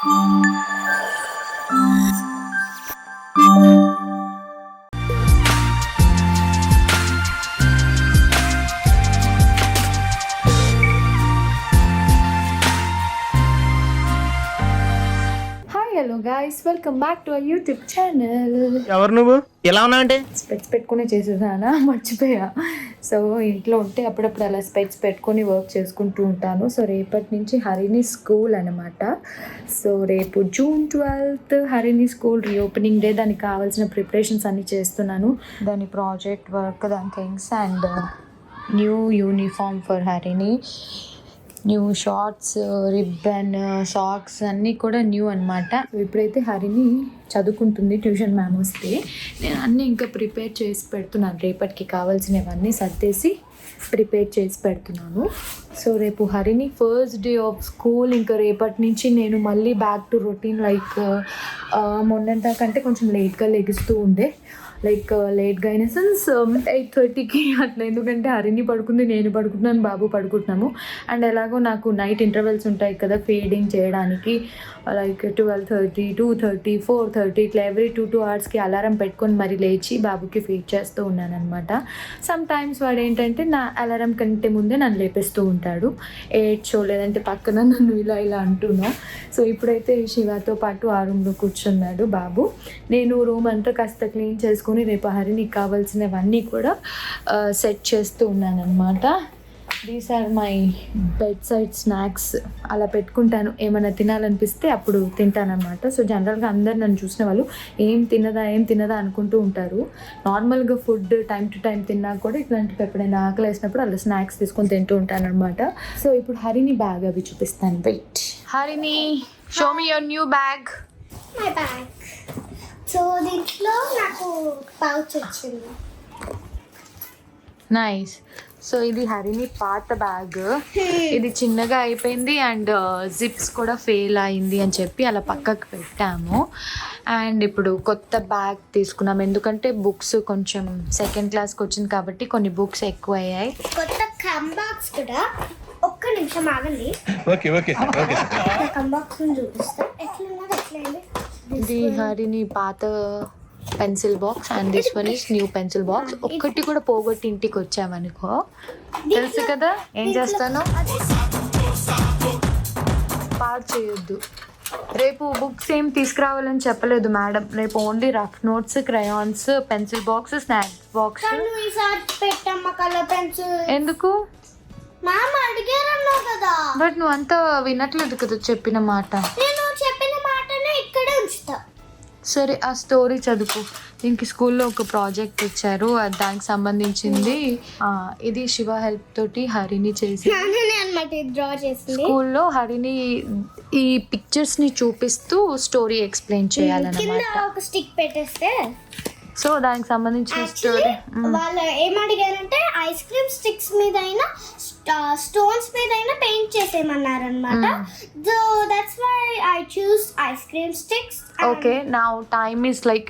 Hello guys, welcome back to our YouTube channel. ఎవరు నువ్వు ఎలా ఉన్నావు అంటే స్పెట్స్ పెట్టుకుని చేసేసానా, మర్చిపోయా. సో ఇంట్లో ఉంటే అప్పుడప్పుడు అలా స్పెట్స్ పెట్టుకొని వర్క్ చేసుకుంటూ ఉంటాను. సో రేపటి నుంచి హరిణి స్కూల్ అనమాట. సో రేపు June 12th Harini school reopening day. దానికి కావాల్సిన ప్రిపరేషన్స్ అన్నీ చేస్తున్నాను. దాని ప్రాజెక్ట్ వర్క్, దాని things and new uniform for Harini, new shorts, ribbon, socks అన్నీ కూడా న్యూ అనమాట. ఇప్పుడైతే హరిని చదువుకుంటుంది, ట్యూషన్ మ్యామ్ వస్తే. నేను అన్నీ ఇంకా ప్రిపేర్ చేసి పెడుతున్నాను. రేపటికి కావాల్సినవన్నీ సర్దేసి ప్రిపేర్ చేసి పెడుతున్నాను. సో రేపు హరిని ఫస్ట్ డే ఆఫ్ స్కూల్. ఇంకా రేపటి నుంచి నేను మళ్ళీ బ్యాక్ టు రొటీన్. లైక్ మొన్నంతకంటే కొంచెం లేట్గా లెగుస్తూ ఉండే. లైక్ లేట్గా అయిన సెన్స్ 8:30కి అట్లా. ఎందుకంటే హరిని పడుకుంది, నేను పడుకుంటున్నాను, బాబు పడుకుంటున్నాము. అండ్ ఎలాగో నాకు నైట్ ఇంటర్వెల్స్ ఉంటాయి కదా ఫీడింగ్ చేయడానికి. లైక్ 12:30, 2:30, 4:30 ఇట్లా ఎవ్రీ 2 hours అలారం పెట్టుకొని మరి లేచి బాబుకి ఫీడ్ చేస్తూ ఉన్నాను అనమాట. సమ్ టైమ్స్ వాడు ఏంటంటే నా అలారం కంటే ముందే నన్ను లేపేస్తూ ఉంటాడు. ఏడ్చో లేదంటే పక్కన నన్ను ఇలా ఇలా అంటున్నా. సో ఇప్పుడైతే శివతో పాటు ఆ రూమ్లో కూర్చున్నాడు బాబు. నేను రూమ్ అంతా కాస్త క్లీన్ చేసుకుని రేపు హరినికి కావాల్సినవన్నీ కూడా సెట్ చేస్తూ ఉన్నాను అనమాట. These are my bed side snacks. అలా పెట్టుకుంటాను, ఏమైనా తినాలనిపిస్తే అప్పుడు తింటానమాట. సో జనరల్గా అందరు నన్ను చూసిన వాళ్ళు ఏం తినదా అనుకుంటూ ఉంటారు. నార్మల్గా ఫుడ్ టైం టు టైం తిన్నా కూడా ఇట్లాంటివి ఎప్పుడైనా ఆకలి వేసినప్పుడు అలా స్నాక్స్ తీసుకొని తింటూ ఉంటాను అనమాట. సో ఇప్పుడు హరిని బ్యాగ్ అవి చూపిస్తాను. వెయిట్, హరిని, show me your new bag. My bag. So దీంట్లో నాకు పౌచ్ వచ్చింది. నైస్. సో ఇది హరిని పాత బ్యాగ్. ఇది చిన్నగా అయిపోయింది అండ్ జిప్స్ కూడా ఫెయిల్ అయింది అని చెప్పి అలా పక్కకు పెట్టాము. అండ్ ఇప్పుడు కొత్త బ్యాగ్ తీసుకున్నాం, ఎందుకంటే బుక్స్ కొంచెం సెకండ్ క్లాస్కి వచ్చింది కాబట్టి కొన్ని బుక్స్ ఎక్కువ అయ్యాయి. కొత్త కంబాక్స్ కూడా. ఒక్క నిమిషం ఆగండి. Okay okay okay. కంబాక్స్ చూపిస్తా. ఎట్లా ఇది హరిని పాత pencil box and this one is new pencil box. ఒక్కటి కూడా పోగొట్టి ఇంటికి వచ్చామనుకో, తెలుసు కదా ఏం చేస్తాను, పాడు చేయొద్దు. రేపు బుక్స్ ఏం తీసుకురావాలని చెప్పలేదు మేడం. రేపు only rough notes, crayons, pencil box, snacks box. ఎందుకు మ్యామ్ అడిగారన్నావు కదా. బట్ నువ్వు అంతా వినట్లేదు కదా చెప్పిన మాట. నేను చెప్పిన మాటనే ఇక్కడే ఉంచుతా. సరే, ఆ స్టోరీ చదువు. దీనికి స్కూల్లో ఒక ప్రాజెక్ట్ ఇచ్చారు, దానికి సంబంధించింది. ఇది శివ హెల్ప్ తోటి హరిని చేసి స్కూల్లో హరిని ఈ పిక్చర్స్ ని చూపిస్తూ స్టోరీ ఎక్స్ప్లెయిన్ చేయాలన్నమాట. ఒక స్టిక్ పెట్టేస్తే సో దానికి సంబంధించిన స్టోరీ. వాళ్ళు ఏమడిగారంటే ఐస్ క్రీమ్ స్టిక్స్ మీద అయినా స్టోన్స్ మీద అయినా పెయింట్ చేసేయమన్నారు అనమాట. So that's why I choose ice cream sticks. Okay, నా టైమ్ ఇస్ లైక్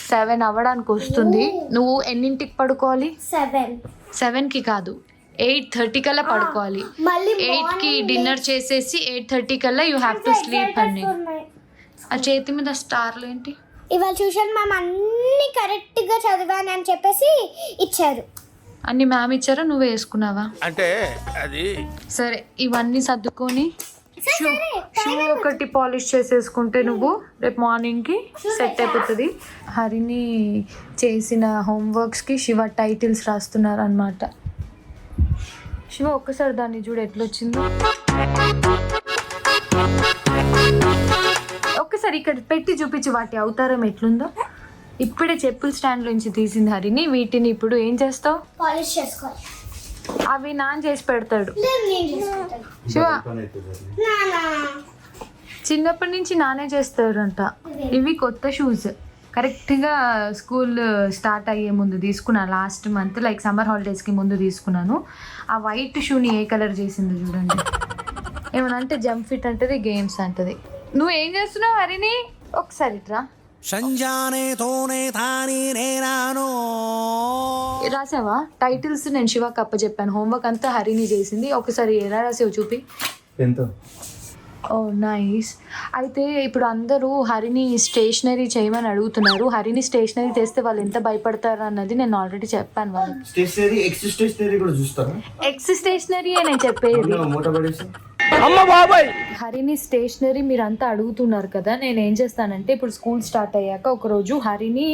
7 అవ్వడానికి వస్తుంది. నువ్వు ఎన్నింటికి పడుకోవాలి? 7కి కాదు, 8:30 కల్లా పడుకోవాలి. 8కి డిన్నర్ చేసేసి 8:30 కల్లా యూ హ్యావ్ టు స్లీప్ అండి. ఆ చేతి మీద స్టార్లు ఏంటి? ఇవాళ ట్యూషన్ మ్యామ్ అన్ని కరెక్ట్ గా చదివాను అని చెప్పేసి ఇచ్చారు. అన్ని మ్యామ్ ఇచ్చారా, నువ్వు వేసుకున్నావా? అంటే అది సరే, ఇవన్నీ సర్దుకొని షూ ఒకటి పాలిష్ చేసేసుకుంటే నువ్వు రేపు మార్నింగ్కి సెట్ అయిపోతుంది. హరిని చేసిన హోంవర్క్స్కి శివ టైటిల్స్ రాస్తున్నారు అనమాట. శివ ఒక్కసారి దాన్ని చూడు ఎట్లొచ్చిందో. ఒక్కసారి ఇక్కడ పెట్టి చూపించి వాటి అవతారం ఎట్లుందో. ఇప్పుడే చెప్పుల స్టాండ్ నుంచి తీసింది హరిని. వీటిని ఇప్పుడు ఏం చేస్తావు? పాలిష్ చేసుకోవాలి. అవి నాన్న చేసి పెడతాడు. శివ చిన్నప్పటి నుంచి నానే చేస్తారంట. ఇవి కొత్త షూస్, కరెక్ట్గా స్కూల్ స్టార్ట్ అయ్యే ముందు తీసుకున్నా. లాస్ట్ మంత్ లైక్ సమ్మర్ హాలిడేస్కి ముందు తీసుకున్నాను. ఆ వైట్ షూని ఏ కలర్ చేసిందో చూడండి. ఏమన్నా అంటే జంప్ ఫిట్ అంటది, గేమ్స్ అంటది. నువ్వు ఏం చేస్తున్నావు హరిని? ఒకసారి ఇట్రా. రాసావా టైటిల్స్? నేను శివకి అప్పచెప్పాను. హోంవర్క్ అంతా హరిని చేసింది. ఒకసారి ఎలా రాసావు చూపి. ఓ నైస్. అయితే ఇప్పుడు అందరూ హరిని స్టేషనరీ చేయమని అడుగుతున్నారు. హరిని స్టేషనరీ చేస్తే వాళ్ళు ఎంత భయపడతారు అన్నది నేను ఆల్రెడీ చెప్పాను వాళ్ళకి. స్టేషనరీ స్టేషనరీ కూడా చూస్తారా? ఎక్స్ స్టేషనరీ నేను చెప్పేది. మూట పడేసి హరిని స్టేషనరీ మీరంతా అడుగుతున్నారు కదా, నేను ఏం చేస్తానంటే ఇప్పుడు స్కూల్ స్టార్ట్ అయ్యాక ఒకరోజు హరిని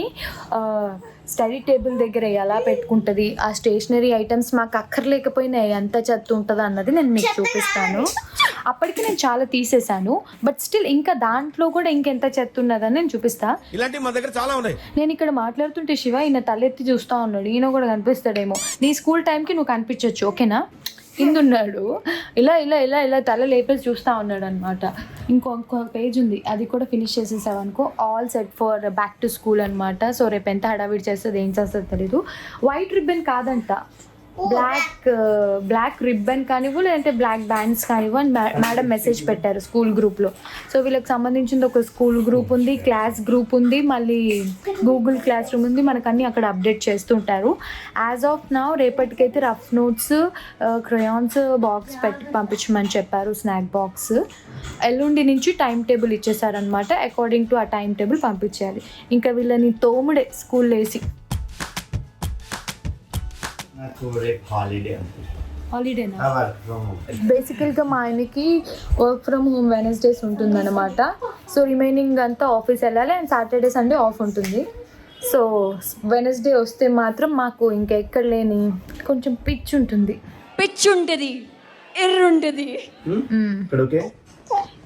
స్టడీ టేబుల్ దగ్గర ఎలా పెట్టుకుంటుంది, ఆ స్టేషనరీ ఐటమ్స్ మాకు అక్కర్లేకపోయినా ఎంత చెత్త ఉంటుంది అన్నది నేను మీకు చూపిస్తాను. అప్పటికి నేను చాలా తీసేశాను, బట్ స్టిల్ ఇంకా దాంట్లో కూడా ఇంకెంత చెత్త ఉన్నదని నేను చూపిస్తా. ఇలాంటి మా దగ్గర చాలా ఉన్నాయి. నేను ఇక్కడ మాట్లాడుతుంటే శివ ఈయన తలెత్తి చూస్తూ ఉన్నాడు, ఈయన కూడా కనిపిస్తాడేమో. నీ స్కూల్ టైంకి నువ్వు కనిపించవచ్చు, ఓకేనా? కిందున్నాడు, ఇలా ఇలా ఇలా ఇలా తల లేపేసి చూస్తూ ఉన్నాడు అనమాట. ఇంకొక పేజ్ ఉంది, అది కూడా ఫినిష్ చేసేసావు అనుకో. All set for back to school అనమాట. సో రేపు ఎంత హడావిడి చేస్తుంది ఏం చేస్తుందో తెలీదు. వైట్ రిబ్బన్ కాదంట, బ్లాక్ రిబ్బన్ కానివ్వు లేదంటే బ్లాక్ బ్యాండ్స్ కానివ్వు అని మేడం మెసేజ్ పెట్టారు స్కూల్ గ్రూప్లో. సో వీళ్ళకి సంబంధించింది ఒక స్కూల్ గ్రూప్ ఉంది, క్లాస్ గ్రూప్ ఉంది, మళ్ళీ గూగుల్ క్లాస్ రూమ్ ఉంది. మనకు అన్నీ అక్కడ అప్డేట్ చేస్తుంటారు. యాజ్ ఆఫ్ నౌ రేపటికైతే రఫ్ నోట్స్, క్రయాన్స్ బాక్స్ పెట్టి పంపించమని చెప్పారు, స్నాక్ బాక్స్. ఎల్లుండి నుంచి టైం టేబుల్ ఇచ్చేసారనమాట. అకార్డింగ్ టు ఆ టైం టేబుల్ పంపించేయాలి. ఇంకా వీళ్ళని తోముడే స్కూల్లో వేసి. హాలిడేనా? బేసికల్గా మా ఆయనకి వర్క్ ఫ్రమ్ హోమ్ వెనస్డేస్ ఉంటుందన్నమాట. సో రిమైనింగ్ అంతా ఆఫీస్ వెళ్ళాలి అండ్ సాటర్డే సండే ఆఫ్ ఉంటుంది. సో వెనస్డే వస్తే మాత్రం మాకు ఇంకా ఎక్కడ లేని కొంచెం పిచ్ ఉంటుంది. ఎర్రుంటుంది.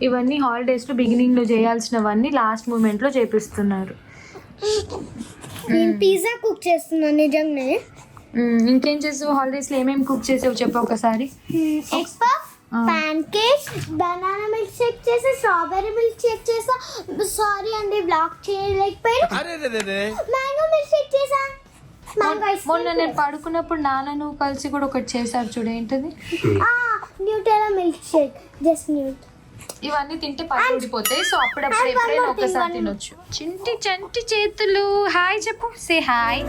ఇవన్నీ హాలిడేస్లో బిగినింగ్లో చేయాల్సినవన్నీ లాస్ట్ మూమెంట్లో చేపిస్తున్నారు. నేను పిజ్జా కుక్ చేస్తున్నాను నిజంగానే. ఇంకేం చేసావు హాలిడేస్లో, ఏమేమి కుక్ చేసావు చెప్పు ఒకసారి. Egg puff, pan cake, banana milk shake చేసా, స్ట్రాబెర్రీ మిల్క్ షేక్ చేసా. సారీ అండి బ్లాక్ చేయలేకపోయాను. మ్యాంగో మిల్క్ షేక్ చేసా. మొన్న నేను పడుకున్నప్పుడు నాన్న నువ్వు కలిసి కూడా ఒకటి చేశారు చూడు, ఏంటది? Nutella milk shake, just nut. ఇవన్నీ తింటే పళ్ళు ఊడిపోతాయి. సో అప్పుడప్పుడు ఎప్పుడైనా ఒకసారి తినొచ్చు. చింటి చంటి చేతులు హాయ్ చెప్పు, సే హాయ్.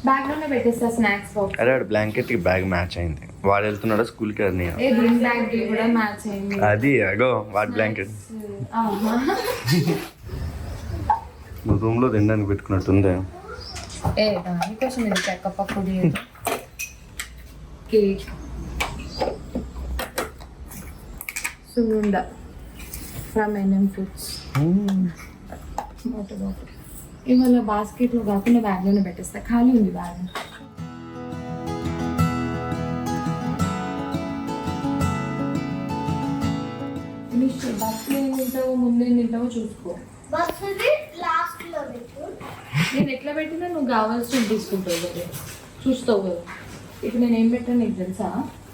బ్యాగ్లోనే పెట్టేస్తా స్నాక్స్ బాక్స్. అరే బ్లాంకెట్ కి బ్యాగ్ మ్యాచ్ అయింది. వాడు వెళ్తున్నాడా స్కూల్ కి? అది బ్యాగ్ కూడా మ్యాచ్ అయింది. అది అగో వాడి బ్లాంకెట్ నువ్వు రూమ్ లో తినడానికి పెట్టుకున్నట్టుందే. దానికోసం ఇది చెక్కపప్పుడు కేక్ సునుండా ఫ్రమ్ ఎన్ఎం ఫుడ్స్. ఇవాళ బాస్కెట్లో కాకుండా బ్యాగ్లోనే పెట్టేస్తా, ఖాళీ ఉంది బ్యాగ్. ఫినిష్. బస్సులో ఏం తింటావో ముందు ఏం తింటావో చూసుకో. నేను ఎట్లా పెట్టినా నువ్వు కావాల్సి తీసుకుంటావు కదా, చూస్తావు కదా. ఇప్పుడు నేను ఏం పెట్టాను నీకు తెలుసా?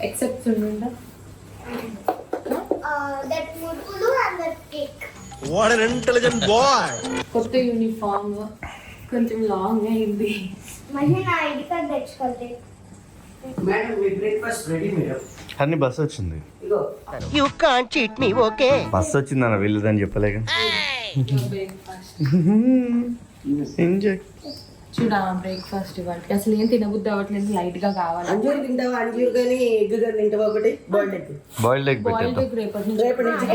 ఎక్సెప్ట్ సున్నుండా, కొత్త యూనిఫామ్, కొంచెం లాంగ్ అయింది. అన్ని బస్సు వచ్చింది. బస్సు వచ్చిందన్న వెళ్ళదని చెప్పలేక ఎంజాయ్. చూడా బ్రేక్ఫాస్ట్ ఇవ్వాలి. అసలు ఏం తినబుద్ధి అవ్వట్లేదు, లైట్ గా కావాలి. బాయిల్డ్ ఎగ్ బాయిల్డ్ ఎగ్ రేపటి నుంచి.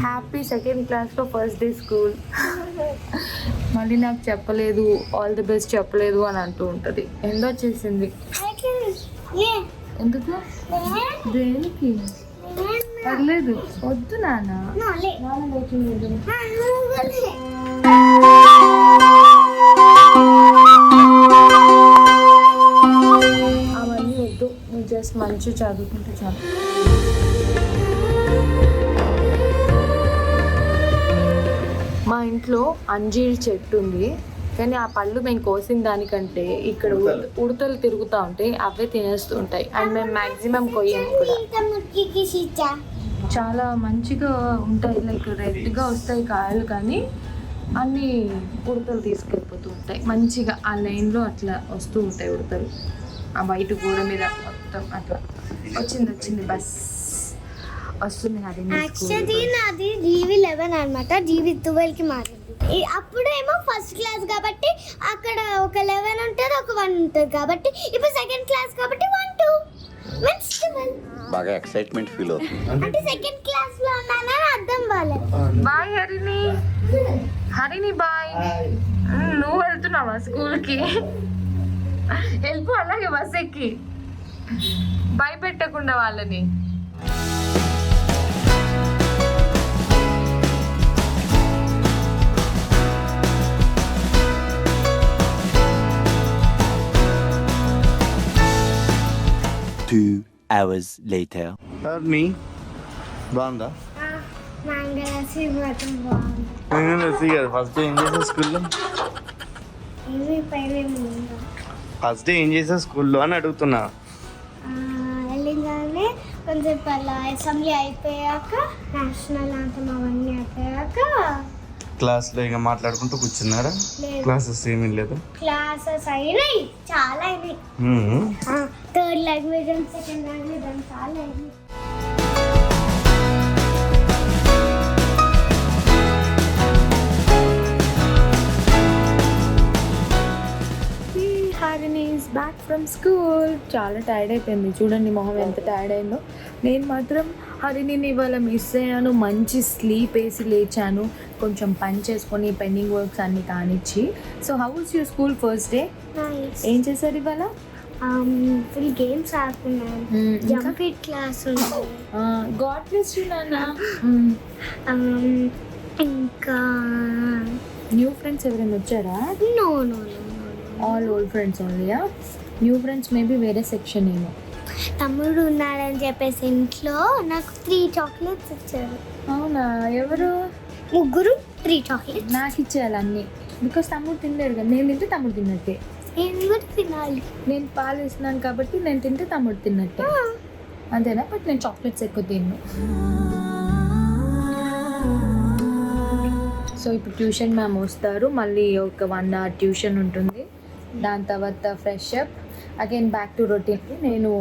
హ్యాపీ సెకండ్ క్లాస్లో ఫస్ట్ డే స్కూల్. మళ్ళీ నాకు చెప్పలేదు, ఆల్ ది బెస్ట్ చెప్పలేదు అని అంటూ ఉంటుంది. ఎండ్ వచ్చేసింది. ఎందుకు? దేనికి? పర్లేదు, వద్దు నాన్న. అవన్నీ వద్దు, నువ్వు జస్ట్ మంచి చదువుకుంటే చాలు. మా ఇంట్లో అంజీర్ చెట్టు ఉంది, కానీ ఆ పళ్ళు మేము కోసిన దానికంటే ఇక్కడ ఉడతలు తిరుగుతూ ఉంటాయి, అవే తినేస్తూ ఉంటాయి. అండ్ మేము మ్యాక్సిమం కొయ్యము కూడా. చాలా మంచిగా ఉంటాయి, లైక్ రెడ్గా వస్తాయి కాయలు, కానీ అన్ని ఉడతలు తీసుకెళ్ళిపోతూ ఉంటాయి. మంచిగా ఆ లైన్లో అట్లా వస్తూ ఉంటాయి ఉడతలు. ఆ వైట్ గోడ మీద మొత్తం అట్లా వచ్చింది బస్ వస్తుంది. యాక్చువల్లీ నాది జీవి 11 అనమాట, జీవి 12కి మారింది. అప్పుడేమో ఫస్ట్ క్లాస్ కాబట్టి అక్కడ ఒక 11 ఉంటుంది, ఒక 1 ఉంటుంది కాబట్టి ఇప్పుడు సెకండ్ క్లాస్ కాబట్టి 1 2 మీన్స్ 12. బాగా ఎక్సైట్మెంట్ ఫీల్ అవుతుంది. అంటే సెకండ్ క్లాస్ లో ఉన్నానని అర్థం వాళ్ళే. బాయ్ హరిని బాయ్. నువ్వు వెళ్తున్నావా స్కూల్కి? వెళ్ళిపో అలాగే బస్ ఎక్కి, భయపెట్టకుండా వాళ్ళని. hours later. మీ బాగుందా? మంగళసి మాత్రం బాగుంది. ఫస్ట్ డే ఏం చేసావు స్కూల్లో? ఏమి పైన ఫస్ట్ డే ఏం చేసావు స్కూల్లో అని అడుగుతున్నా. వెళ్ళిందానే కొంచెం అలా అసెంబ్లీ అయిపోయాక, నేషనల్ యాంథమ్ అవన్నీ అయిపోయాక క్లాస్లో ఇక మాట్లాడుకుంటూ కూర్చున్నారా? లేదు. క్లాసెస్ ఏమీ లేదు. క్లాసెస్ అయినాయి, చాలా అయినాయి. Third language and second language అని చాలా అయినాయి. హరిని ఈజ్ బ్యాక్ ఫ్రమ్ స్కూల్. చాలా టైర్డ్ అయిపోయింది, చూడండి మొహం ఎంత టైర్డ్ అయిందో. నేను మాత్రం హరిని ఇవాళ మిస్ అయ్యాను. మంచి స్లీప్ వేసి లేచాను, కొంచెం పని చేసుకొని పెండింగ్ వర్క్స్ అన్నీ కానిచ్చి. So how was your school first day? ఏం చేశారు ఇవాళ? ఫుల్ గేమ్స్ ఆడుకున్నాను, జంప్ ఇట్ క్లాస్ ఉంది, గాడ్ బ్లెస్ యు నాన్న. ఇంకా న్యూ ఫ్రెండ్స్ ఎవరైనా వచ్చారా? No no all old friends ఓన్లీయా? న్యూ ఫ్రెండ్స్ మేబీ వేరే సెక్షన్ ఏమో. తమ్ముడు ఉన్నాడని చెప్పేసి ఇంట్లో నాకు 3 చాక్లెట్స్ ఇచ్చారు. అవునా? ఎవరు? ముగ్గురు 3 చాక్లెట్స్ నాకు ఇచ్చేయాలి అన్నీ, బికాస్ తమ్ముడు తినలేడు కదా. నేను తింటే తమ్ముడు తిన్నట్టే. నేను కూడా తినాలి. నేను పాలు ఇస్తున్నాను కాబట్టి నేను తింటే తమ్ముడు తిన్నట్టే, అంతేనా? బట్ నేను చాక్లెట్స్ ఎక్కువ తిన్ను. సో ఇప్పుడు ట్యూషన్ మ్యామ్ వస్తారు, మళ్ళీ ఒక 1 hour ట్యూషన్ ఉంటుంది. దాని తర్వాత fresh up again back to routine. నేను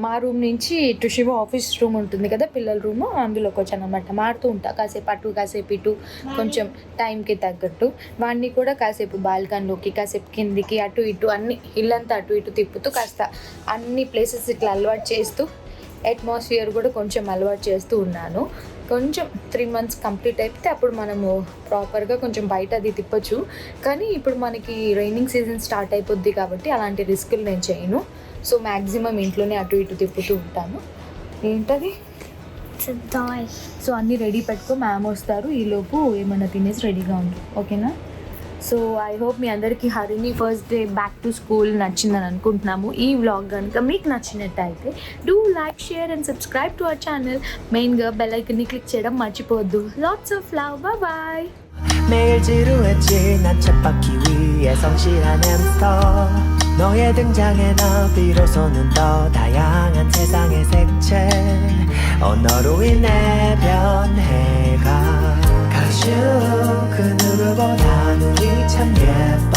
మా రూమ్ నుంచి ఇటు శివ ఆఫీస్ రూమ్ ఉంటుంది కదా, పిల్లల రూమ్, అందులోకి వచ్చాను అనమాట. మారుతూ ఉంటా, కాసేపు అటు కాసేపు ఇటు, కొంచెం టైంకి తగ్గట్టు. వాడిని కూడా కాసేపు బాల్కనీలోకి, కాసేపు కిందికి, అటు ఇటు అన్ని ఇల్లంతా అటు ఇటు తిప్పుతూ కాస్త అన్ని ప్లేసెస్ ఇట్లా అలవాటు చేస్తూ, అట్మాస్ఫియర్ కూడా కొంచెం అలవాటు చేస్తూ ఉన్నాను. కొంచెం 3 months కంప్లీట్ అయిపోతే అప్పుడు మనము ప్రాపర్గా కొంచెం బయట అది తిప్పచ్చు. కానీ ఇప్పుడు మనకి రైనింగ్ సీజన్ స్టార్ట్ అయిపోద్ది కాబట్టి అలాంటి రిస్కులు నేను చేయను. సో మ్యాక్సిమం ఇంట్లోనే అటు ఇటు తిప్పుతూ ఉంటాను. ఏంటది? సో అన్నీ రెడీ పెట్టుకో, మ్యామ్ వస్తారు, ఈలోపు ఏమన్నా తినేసి రెడీగా ఉండు, ఓకేనా? సో ఐ హోప్ మీ అందరికీ హరిని first day back to school నచ్చిందని అనుకుంటున్నాము. ఈ వ్లాగ్ కనుక మీకు నచ్చినట్టయితే do like, share and subscribe to our channel. మెయిన్గా బెల్ ఐకాన్ని క్లిక్ చేయడం మర్చిపోవద్దు. Lots of love, bye. 매일 지루했지 난 쳇바퀴 위에 성실한 햄스터 너의 등장에 나 비로소는 더 다양한 세상의 색채 언어로 인해 변해가 Cause you 그 누구보다 눈이 참 예뻐